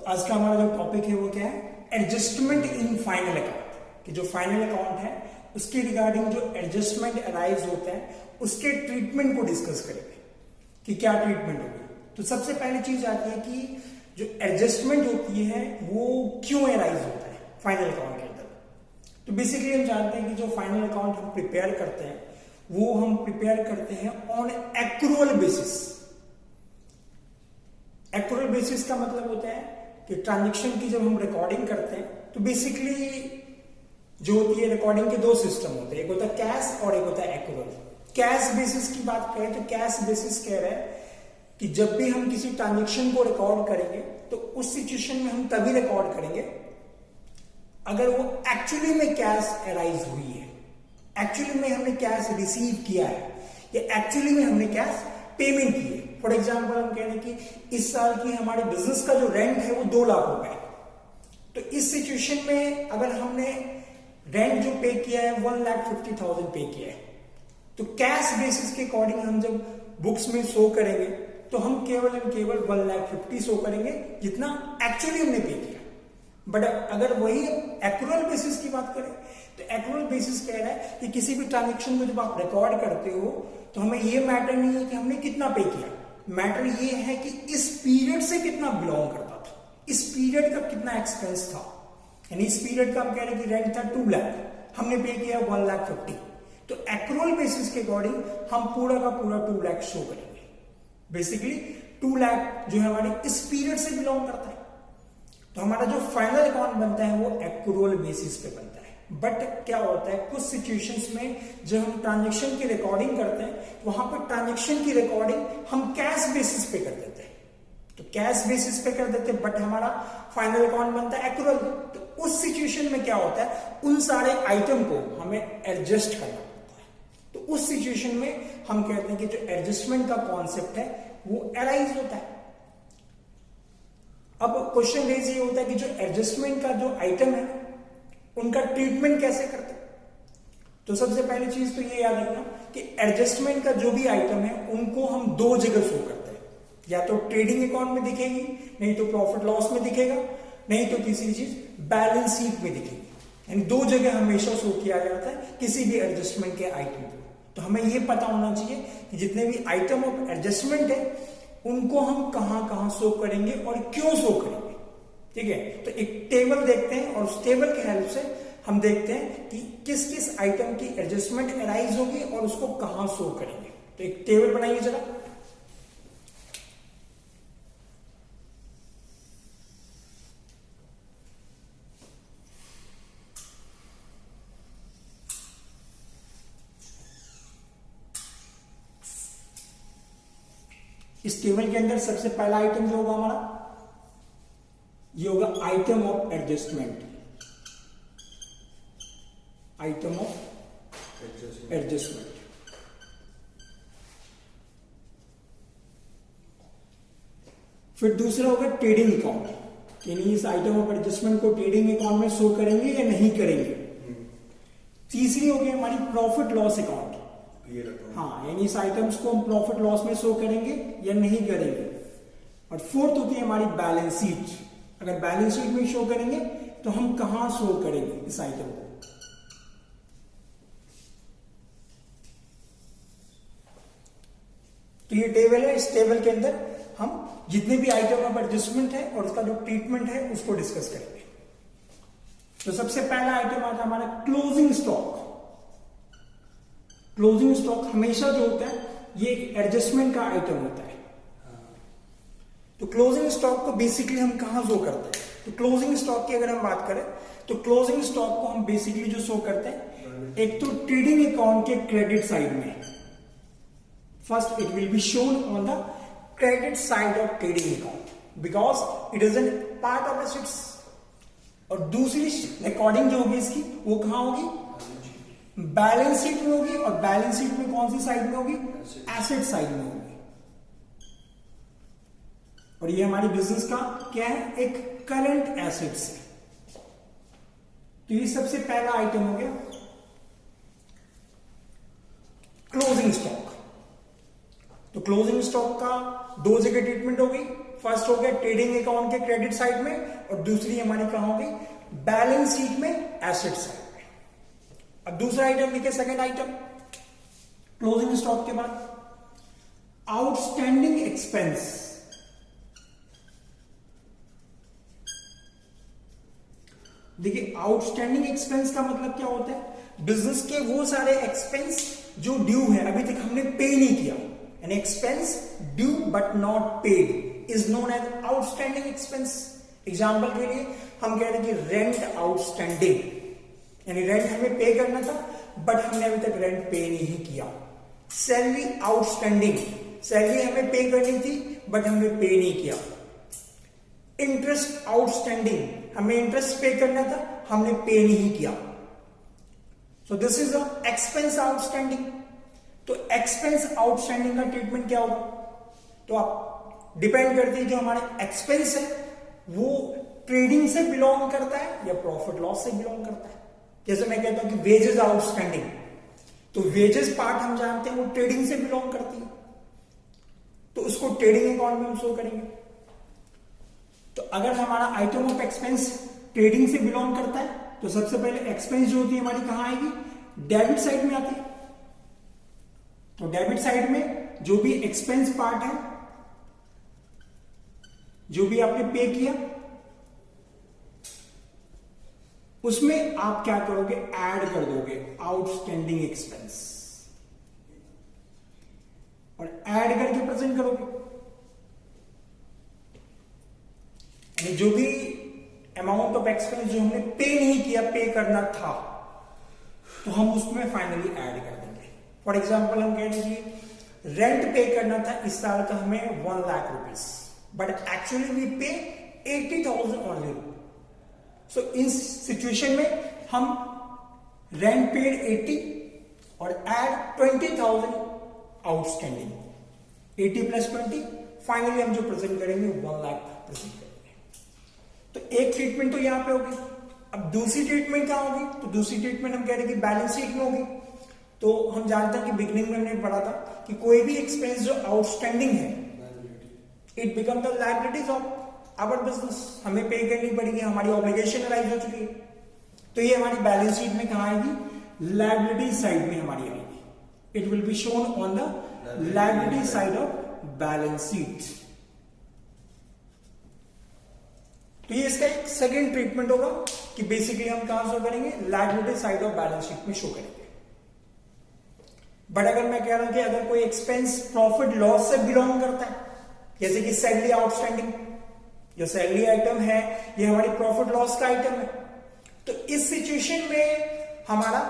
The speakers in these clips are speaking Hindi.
आज का हमारा जो टॉपिक है वो क्या है, एडजस्टमेंट इन फाइनल अकाउंट। कि जो फाइनल अकाउंट है उसके रिगार्डिंग जो एडजस्टमेंट अराइज होता है उसके ट्रीटमेंट को डिस्कस करेंगे कि क्या ट्रीटमेंट होगी। तो सबसे पहली चीज आती है कि जो एडजस्टमेंट होती है वो क्यों अराइज होता है फाइनल अकाउंट के अंदर। तो बेसिकली हम जानते हैं कि जो फाइनल अकाउंट हम प्रिपेयर करते हैं वो हम प्रिपेयर करते हैं on accrual basis. Accrual basis का मतलब होता है कि ट्रांजेक्शन की जब हम रिकॉर्डिंग करते हैं तो बेसिकली जो होती है रिकॉर्डिंग के दो सिस्टम होते हैं, एक होता है कैश और एक होता है एक्रूअल। कैश बेसिस की बात करें तो कैश बेसिस कह रहा है कि जब भी हम किसी ट्रांजेक्शन को रिकॉर्ड करेंगे तो उस सिचुएशन में हम तभी रिकॉर्ड करेंगे अगर वो एक्चुअली में कैश अराइज हुई है, एक्चुअली में हमने कैश रिसीव किया है या एक्चुअली में हमने कैश पेमेंट की है। फॉर एग्जाम्पल हम कह रहे हैं कि इस साल की हमारे बिजनेस का जो रेंट है वो 2 लाख रुपए है। तो इस सिचुएशन में अगर हमने रेंट जो पे किया है 1,50,000 पे किया है तो कैश बेसिस के अकॉर्डिंग हम जब बुक्स में शो करेंगे तो हम केवल एंड केवल 1,50,000 शो करेंगे जितना एक्चुअली हमने पे किया। बट अगर वही एक्रूअल बेसिस की बात करें तो एक्रूअल बेसिस कह रहा है कि किसी भी ट्रांजेक्शन को जब आप रिकॉर्ड करते हो तो हमें ये मैटर नहीं है कि हमने कितना पे किया, मैटर ये है कि इस पीरियड से कितना बिलोंग करता था, इस पीरियड का कितना एक्सपेंस था। यानी इस पीरियड का हम कह रहे हैं कि रेंट था 2 लाख, हमने पे किया 1,50,000। तो एक्रूअल बेसिस के अकॉर्डिंग हम पूरा का पूरा 2 लाख शो करेंगे। बेसिकली 2 लाख जो है हमारे इस पीरियड से बिलोंग करता है। तो हमारा जो फाइनल अकाउंट बनता है वो एक्रूअल बेसिस पे बनता है। बट क्या होता है कुछ सिचुएशंस में जब हम ट्रांजेक्शन की रिकॉर्डिंग करते हैं वहां पर ट्रांजेक्शन की रिकॉर्डिंग हम कैश बेसिस पे कर देते हैं। तो कैश बेसिस पे कर देते हैं बट हमारा फाइनल अकाउंट बनता है एक्रूअल। तो उस सिचुएशन में क्या होता है उन सारे आइटम को हमें एडजस्ट करना पड़ता है। तो उस सिचुएशन में हम कहते हैं कि जो एडजस्टमेंट का कॉन्सेप्ट है वो अराइज होता है। अब क्वेश्चन रेज ये होता है कि जो एडजस्टमेंट का जो आइटम है उनका ट्रीटमेंट कैसे करते हैं। तो सबसे पहली चीज तो ये याद रखना कि एडजस्टमेंट का जो भी आइटम है उनको हम 2 जगह शो करते हैं, या तो ट्रेडिंग अकाउंट में दिखेगी, नहीं तो प्रॉफिट लॉस में दिखेगा, नहीं तो तीसरी चीज बैलेंस शीट में दिखेगी। यानी 2 जगह हमेशा शो किया जाता है किसी भी एडजस्टमेंट के आइटम को। तो हमें यह पता होना चाहिए कि जितने भी आइटम ऑफ एडजस्टमेंट है उनको हम कहां कहां शो करेंगे और क्यों शो करेंगे। ठीक है, तो एक टेबल देखते हैं और उस टेबल के हेल्प से हम देखते हैं कि किस किस आइटम की एडजस्टमेंट अराइज होगी और उसको कहां शो करेंगे। तो एक टेबल बनाइए जरा। इस टेबल के अंदर सबसे पहला आइटम जो होगा हमारा ये होगा item of adjustment. Item of adjustment. फिर दूसरा होगा ट्रेडिंग अकाउंट। यानी इस आइटम ऑफ एडजस्टमेंट को ट्रेडिंग अकाउंट में शो करेंगे या नहीं करेंगे। तीसरी होगी हमारी प्रॉफिट लॉस अकाउंट। हाँ, यानी इस आइटम्स को हम प्रॉफिट लॉस में शो करेंगे या नहीं करेंगे। और फोर्थ होती है हमारी बैलेंस शीट। अगर बैलेंस शीट में शो करेंगे तो हम कहां शो करेंगे इस आइटम को। तो ये टेबल है, इस टेबल के अंदर हम जितने भी आइटम ऑफ एडजस्टमेंट है और उसका जो ट्रीटमेंट है उसको डिस्कस करेंगे। तो सबसे पहला आइटम आता है हमारा क्लोजिंग स्टॉक। क्लोजिंग स्टॉक हमेशा जो होता है ये एडजस्टमेंट का आइटम होता है। तो क्लोजिंग स्टॉक को बेसिकली हम कहां शो करते हैं। तो क्लोजिंग स्टॉक की अगर हम बात करें तो क्लोजिंग स्टॉक को हम बेसिकली जो शो करते हैं एक तो ट्रेडिंग अकाउंट के क्रेडिट साइड में। First it will be shown on the credit side of trading account because it is an part of assets. और दूसरी रिकॉर्डिंग जो होगी इसकी वो कहां होगी, बैलेंस शीट में होगी। और बैलेंस शीट में कौन सी साइड में होगी, एसेट साइड में होगी। और ये हमारी बिजनेस का क्या है, एक करंट एसेट्स है। तो ये सबसे पहला आइटम हो गया क्लोजिंग स्टॉक। तो क्लोजिंग स्टॉक का 2 जगह ट्रीटमेंट होगी। फर्स्ट हो गया ट्रेडिंग अकाउंट के क्रेडिट साइड में, और दूसरी हमारी कहां होगी, बैलेंस शीट में एसेट साइड में। अब दूसरा आइटम लिखे, सेकेंड आइटम क्लोजिंग स्टॉक के बाद आउटस्टैंडिंग एक्सपेंस। देखिए आउटस्टैंडिंग एक्सपेंस का मतलब क्या होता है, बिजनेस के वो सारे एक्सपेंस जो ड्यू है, अभी तक हमने पे नहीं किया। An expense due but not paid is known as outstanding expense. Example के लिए हम कह रहे हैं कि रेंट आउटस्टैंडिंग, यानी रेंट हमें पे करना था बट हमने अभी तक रेंट पे नहीं किया। सैलरी आउटस्टैंडिंग, सैलरी हमें पे करनी थी बट हमने पे नहीं किया। इंटरेस्ट आउटस्टैंडिंग, हमें इंटरेस्ट पे करना था, हमने पे नहीं किया। सो this is a expense outstanding. तो एक्सपेंस आउटस्टैंडिंग का ट्रीटमेंट क्या होगा, तो आप डिपेंड करती है जो हमारे एक्सपेंस है वो ट्रेडिंग से बिलोंग करता है या प्रॉफिट लॉस से बिलोंग करता है। जैसे मैं कहता हूं कि वेजेस आउटस्टैंडिंग, तो वेजेस पार्ट हम जानते हैं वो ट्रेडिंग से बिलोंग करती है, तो उसको ट्रेडिंग अकाउंट में हम शो करेंगे। तो अगर हमारा आइटम ऑफ एक्सपेंस ट्रेडिंग से बिलोंग करता है तो सबसे पहले एक्सपेंस जो होती है हमारी कहां आएगी, डेबिट साइड में आती है। तो डेबिट साइड में जो भी एक्सपेंस पार्ट है, जो भी आपने पे किया, उसमें आप क्या करोगे, ऐड कर दोगे आउटस्टैंडिंग एक्सपेंस, और ऐड करके प्रेजेंट करोगे। जो भी अमाउंट ऑफ एक्सपेंस जो हमने पे नहीं किया, पे करना था, तो हम उसमें फाइनली ऐड कर देंगे। फॉर एग्जाम्पल हम कह लीजिए रेंट पे करना था इस साल का हमें 1 lakh rupees, but actually we pay 80,000 only. So in situation में हम रेंट पेड 80 और ऐड 20,000 आउटस्टैंडिंग, 80 प्लस 20, फाइनली हम जो प्रेजेंट करेंगे 1 लाख प्रेजेंट करेंगे। तो एक ट्रीटमेंट तो यहां पे होगी। अब दूसरी ट्रीटमेंट क्या होगी, तो दूसरी ट्रीटमेंट हम कह रहे हैं कि बैलेंस शीट में होगी। तो हम जानते हैं कि बिगनिंग में हमने पढ़ा था कि कोई भी एक्सपेंस जो आउटस्टैंडिंग है, it become the liabilities of our business, हमें पे करनी पड़ेगी, हमारी ऑब्लिगेशन अराइज हो चुकी है। तो ये हमारी बैलेंस शीट में कहां आएगी, लायबिलिटी साइड में हमारी आएगी। It will be shown on the liability side of balance sheet. तो ये इसका एक सेकेंड ट्रीटमेंट होगा कि बेसिकली हम कहां शो करेंगे, liability side of balance sheet में शो करेंगे। बट अगर मैं कह रहा हूं कि अगर कोई एक्सपेंस प्रॉफिट लॉस से बिलोंग करता है, जैसे कि सैलरी आउटस्टैंडिंग, जो सैलरी आइटम है ये हमारी प्रॉफिट लॉस का आइटम है, तो इस सिचुएशन में हमारा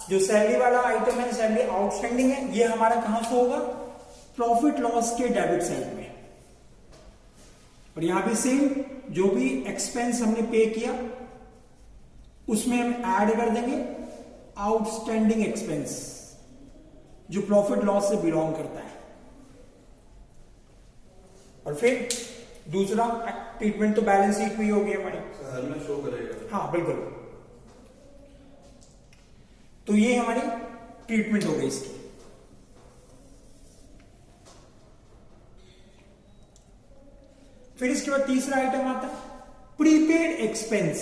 जो सैलरी वाला आइटम है, सैलरी आउटस्टैंडिंग है, ये हमारा कहां शो होगा, प्रॉफिट लॉस के डेबिट साइड में। और यहां भी सेम, जो भी एक्सपेंस हमने पे किया उसमें हम ऐड कर देंगे आउटस्टैंडिंग एक्सपेंस जो प्रॉफिट लॉस से बिलोंग करता है। और फिर दूसरा ट्रीटमेंट तो बैलेंस शीट में ही होगी हमारी, हर में शो करेगा। हाँ बिल्कुल। तो ये हमारी ट्रीटमेंट हो गई इसकी। फिर इसके बाद तीसरा आइटम आता है प्रीपेड एक्सपेंस।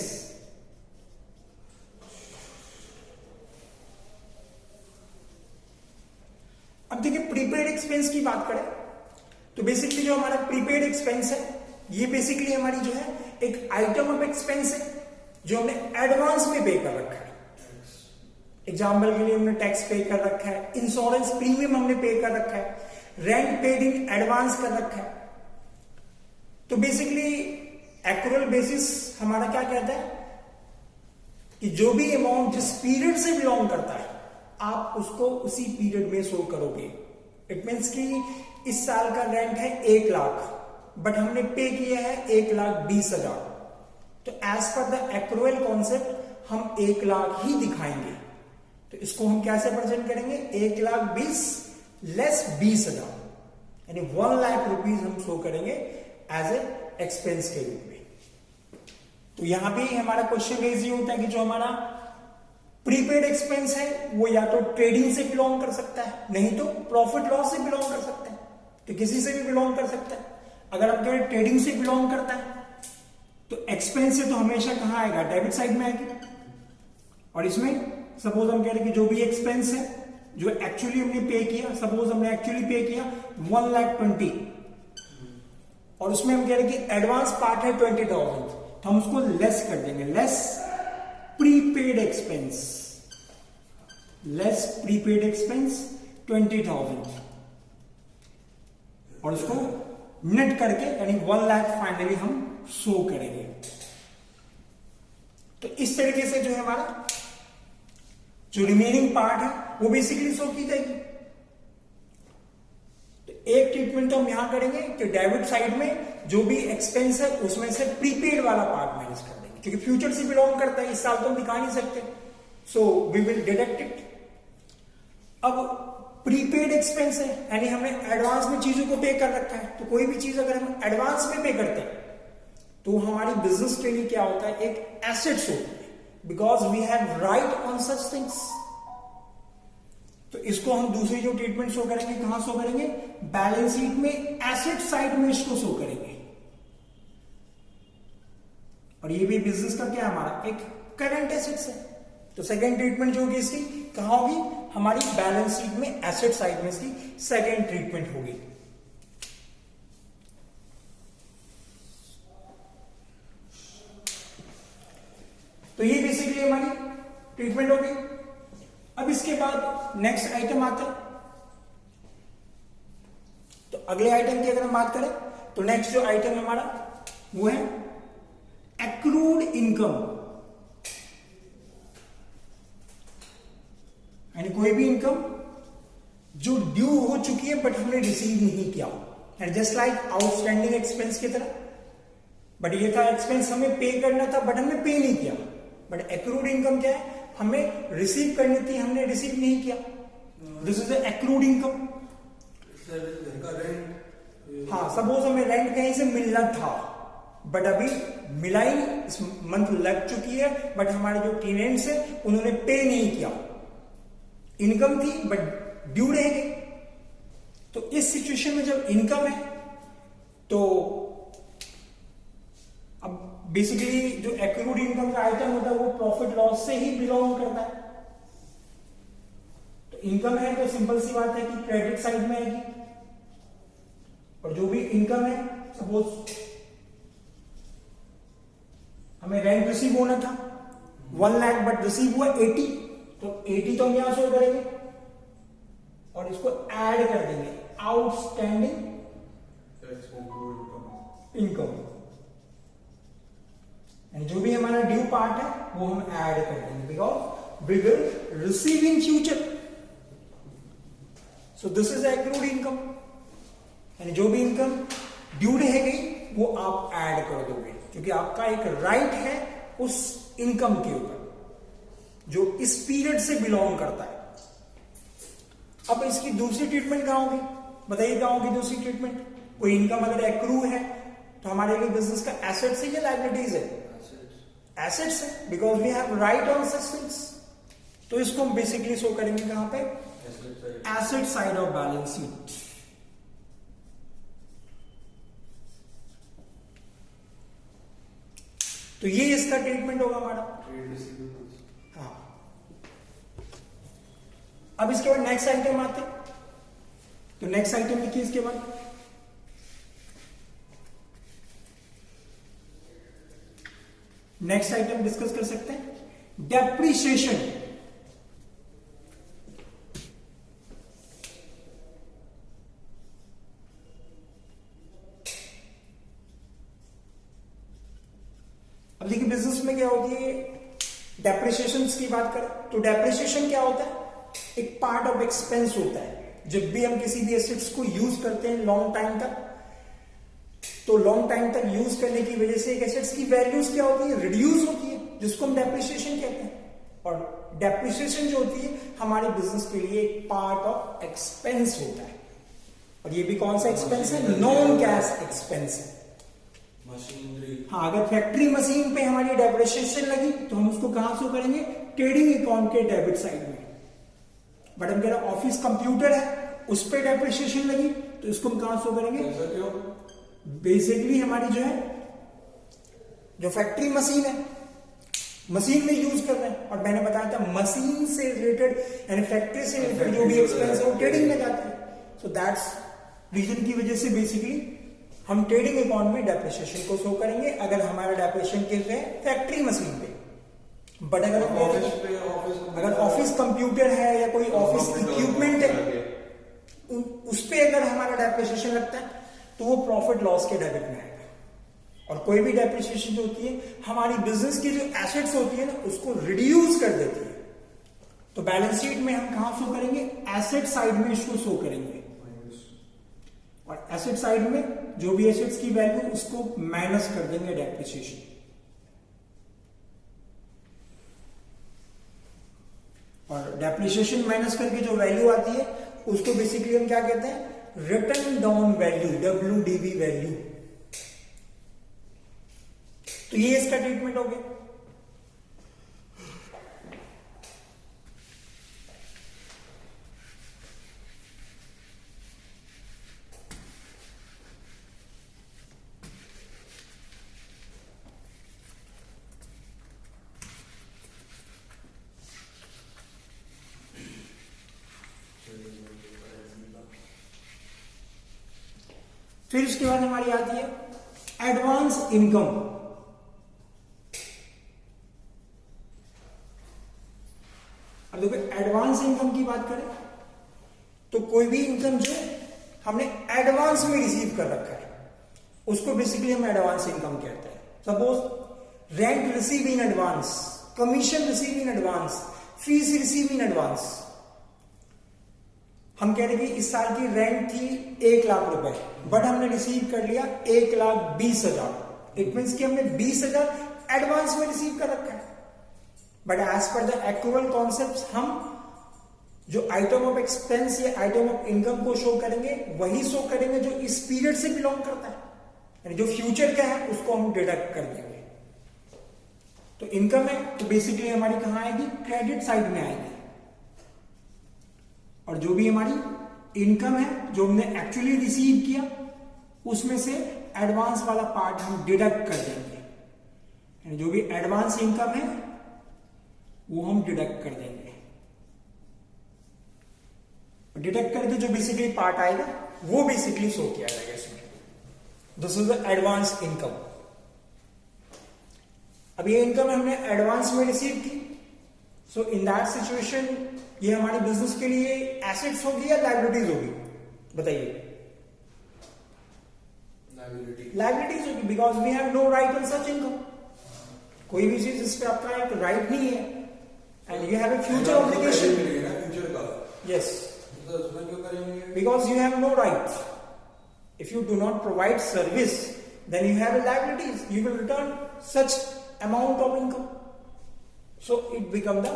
अब देखिए प्रीपेड एक्सपेंस की बात करें तो बेसिकली जो हमारा प्रीपेड एक्सपेंस है ये बेसिकली हमारी जो है एक आइटम ऑफ एक्सपेंस है जो हमने एडवांस में पे कर रखा है। एग्जाम्पल के लिए हमने टैक्स पे कर रखा है, इंश्योरेंस प्रीमियम हमने पे कर रखा है, रेंट पेड इन एडवांस कर रखा है। तो बेसिकली एक्रूअल बेसिस हमारा क्या कहता है कि जो भी अमाउंट जिस पीरियड से बिलोंग करता है आप उसको उसी पीरियड में शो करोगे। इट मीन्स कि इस साल का रेंट है 1 लाख बट हमने पे किया है 1,20,000, तो as per the accrual concept हम 1 लाख ही दिखाएंगे। तो इसको हम कैसे प्रेजेंट करेंगे, 1,20,000 लेस 20,000 यानी 1 लाख रुपीज हम शो करेंगे एज ए एक्सपेंस के रूप में। तो यहां भी हमारा क्वेश्चन रेज ये होता है कि जो हमारा प्रीपेड एक्सपेंस है वो या तो ट्रेडिंग से बिलोंग कर सकता है, नहीं तो प्रॉफिट लॉस से बिलोंग कर सकता है, तो किसी से भी बिलोंग कर सकता है। अगर हम कह रहे ट्रेडिंग से बिलोंग करता है तो एक्सपेंस से तो हमेशा कहां आएगा, डेबिट साइड में आएगी। और इसमें सपोज हम कह रहे हैं कि जो भी एक्सपेंस है जो एक्चुअली हमने पे किया, सपोज हमने एक्चुअली पे किया 1,20,000 और उसमें हम कह रहे हैं कि एडवांस पार्ट है 20,000, तो हम उसको लेस कर देंगे, less prepaid expense, less prepaid expense 20,000 और उसको नेट करके यानी 1,00,000 फाइनली हम शो करेंगे। तो इस तरीके से जो है हमारा जो रिमेनिंग पार्ट है वो बेसिकली शो की जाएगी। तो एक ट्रीटमेंट तो हम यहां करेंगे कि डेबिट साइड में जो भी एक्सपेंस है उसमें से प्रीपेड वाला पार्ट माइनस कर देंगे, क्योंकि फ्यूचर से बिलोंग करता है, इस साल तो हम दिखा नहीं सकते, so we will deduct it. अब प्रीपेड एक्सपेंस है यानी हमने एडवांस में चीजों को पे कर रखा है, तो कोई भी चीज अगर हम एडवांस में पे करते हैं तो हमारी बिजनेस के लिए क्या होता है, एक एसेट्स होती है, because we have right on such things. तो इसको हम दूसरी जो ट्रीटमेंट शो करेंगे कहां शो करेंगे, बैलेंस शीट में एसेट साइड में इसको शो करेंगे। और ये भी बिजनेस का क्या है, हमारा एक करंट एसेट्स है। तो सेकेंड ट्रीटमेंट जो होगी इसकी कहां होगी, हमारी बैलेंस शीट में एसेट साइड में इसकी सेकेंड ट्रीटमेंट होगी। तो ये बेसिकली हमारी ट्रीटमेंट होगी। अब इसके बाद नेक्स्ट आइटम आता है। तो अगले आइटम की अगर हम बात करें तो नेक्स्ट जो आइटम है हमारा वो है एक्रूड इनकम, यानी कोई भी इनकम जो ड्यू हो चुकी है बट हमने रिसीव नहीं किया, and just like outstanding expense की तरह। बट ये था एक्सपेंस हमें पे करना था बट हमने पे नहीं किया। बट एक्रूड इनकम क्या है, हमें रिसीव करनी थी, हमने रिसीव नहीं किया, दिस इज एक्रूड इनकम। हाँ, सपोज हमें रेंट कहीं से मिलना था बट अभी मिला ही, इस मंथ लग चुकी है बट हमारे जो टेनेंट्स है उन्होंने पे नहीं किया, इनकम थी बट ड्यू रह गई। तो इस सिचुएशन में जब इनकम है तो अब बेसिकली जो एक्रूड इनकम का आइटम होता है वो प्रॉफिट लॉस से ही बिलोंग करता है। तो इनकम है तो सिंपल सी बात है कि क्रेडिट साइड में आएगी, और जो भी इनकम है सपोज हमें रेंट रिसीव होना था 1,00,000 बट रिसीव हुआ 80, तो 80 तो हम यहां शो करेंगे और इसको ऐड कर देंगे आउटस्टैंडिंग इनकम, जो भी हमारा ड्यू पार्ट है वो हम ऐड कर देंगे, because we will receive in future. So this is accrued income, यानी जो भी इनकम ड्यू रह गई वो आप ऐड कर दोगे, क्योंकि आपका एक राइट है उस इनकम के ऊपर जो इस पीरियड से बिलोंग करता है। अब इसकी दूसरी ट्रीटमेंट कहां होगी, बताइए कहां होगी दूसरी ट्रीटमेंट। कोई इनकम अगर एक्रू है तो हमारे लिए बिजनेस का एसेट्स है या लायबिलिटीज है, एसेट्स है, because we have right on such things. तो इसको हम बेसिकली शो करेंगे कहां पे, asset side of balance sheet. तो ये इसका ट्रीटमेंट होगा हमारा। हाँ, अब इसके बाद नेक्स्ट आइटम आते हैं। तो नेक्स्ट आइटम लिखिए इसके बाद, नेक्स्ट आइटम डिस्कस कर सकते हैं डेप्रिसिएशन। अब देखिए बिजनेस में क्या होती है, डेप्रिसिएशन की बात करें तो डेप्रिसिएशन क्या होता है, एक पार्ट ऑफ एक्सपेंस होता है। जब भी हम किसी भी एसेट्स को यूज करते हैं लॉन्ग टाइम तक, तो लॉन्ग टाइम तक यूज करने की वजह से एक एसेट्स की वैल्यूज क्या होती है, रिड्यूस होती है, जिसको हम डेप्रिसिएशन कहते हैं। और डेप्रिसिएशन जो होती है हमारे बिजनेस के लिए एक पार्ट ऑफ एक्सपेंस होता है, और ये भी कौन सा एक्सपेंस है, नॉन कैश एक्सपेंस है। मशीनरी, हाँ, अगर फैक्ट्री मशीन पे हमारी डेप्रिसिएशन लगी तो हम उसको कहां शो करेंगे, ट्रेडिंग अकाउंट के डेबिट साइड में। बट हम कह रहे ऑफिस कंप्यूटर है उस पर डेप्रिसिएशन लगी तो इसको हम कहां शो करेंगे, बेसिकली हमारी जो है जो फैक्ट्री मशीन है, मशीन में यूज कर रहे हैं, और मैंने बताया था मशीन से रिलेटेड यानी फैक्ट्री से रिलेटेड जो भी एक्सपेंस है वो ट्रेडिंग में जाता है। सो दैट्स रीजन की वजह से बेसिकली हम ट्रेडिंग अकाउंट में डेप्रिसिएशन को शो करेंगे अगर हमारा डेप्रिसिएशन गिर रहे हैं फैक्ट्री मशीन पे। बट अगर ऑफिस कंप्यूटर है या कोई ऑफिस इक्विपमेंट है उस पे अगर हमारा डेप्रिसिएशन लगता है तो वो प्रॉफिट लॉस के डेबिट में आएगा। और कोई भी डेप्रिसिएशन जो होती है हमारी बिजनेस की जो एसेट्स होती है ना उसको रिड्यूस कर देती है। तो बैलेंस शीट में हम कहां शो करेंगे? एसेट साइड में इसको शो करेंगे, और एसेट साइड में जो भी एसेट्स की वैल्यू उसको माइनस कर देंगे डेप्रिसिएशन। और डेप्रिसिएशन माइनस करके जो वैल्यू आती है उसको बेसिकली हम क्या कहते हैं? Return down value, WDV value. तो ये इसका ट्रीटमेंट हो गया। फिर उसके बाद हमारी आती है एडवांस इनकम। अब देखो एडवांस इनकम की बात करें तो कोई भी इनकम जो हमने एडवांस में रिसीव कर रखा है उसको बेसिकली हम एडवांस इनकम कहते हैं। Suppose rent receive in advance, commission receive in advance, fees receive in advance. हम कह रहे कि इस साल की रेंट थी 1 लाख रुपए, बट हमने रिसीव कर लिया 1,20,000। इट मीन्स कि हमने 20,000 एडवांस में रिसीव कर रखा है। But as per the actual concept हम जो आइटम ऑफ एक्सपेंस या आइटम ऑफ इनकम को शो करेंगे वही शो करेंगे जो इस पीरियड से बिलोंग करता है, यानी जो फ्यूचर का है उसको हम डिडक्ट कर देंगे। तो इनकम है तो बेसिकली हमारी कहां आएगी? क्रेडिट साइड में आएगी। और जो भी हमारी इनकम है जो हमने एक्चुअली रिसीव किया उसमें से एडवांस वाला पार्ट हम डिडक्ट कर देंगे, यानी जो भी एडवांस इनकम है वो हम डिडक्ट कर देंगे। डिडक्ट करके जो बेसिकली पार्ट आएगा वो बेसिकली शो किया जाएगा इसमें। This is the advance income. अब ये इनकम हमने एडवांस में रिसीव की, सो इन दैट सिचुएशन ये हमारे बिजनेस के लिए एसेट्स होगी या लायबिलिटीज होगी? बताइए। लायबिलिटीज होगी, because we have no right on such income. कोई भी चीज इस पे आपका एक राइट नहीं है and you have a future obligation. Future का यस, तो उसमें क्यों करेंगे? Because you have no right. If you do not provide service then you have a liabilities, you will return such amount of income, so it become the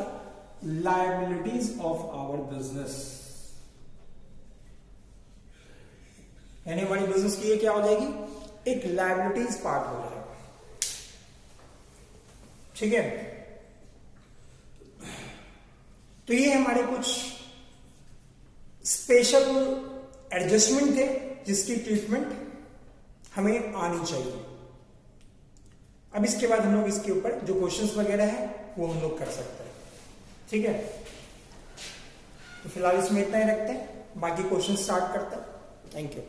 liabilities of our business। यानी हमारी बिजनेस की ये क्या हो जाएगी? एक लायबिलिटीज पार्ट हो जाएगा। ठीक है, तो ये हमारे कुछ स्पेशल एडजस्टमेंट थे जिसकी ट्रीटमेंट हमें आनी चाहिए। अब इसके बाद हम लोग इसके ऊपर जो क्वेश्चंस वगैरह है वो हम लोग कर सकते हैं। ठीक है, तो फिलहाल इसमें इतना ही रखते हैं, बाकी क्वेश्चन स्टार्ट करते हैं। Thank you.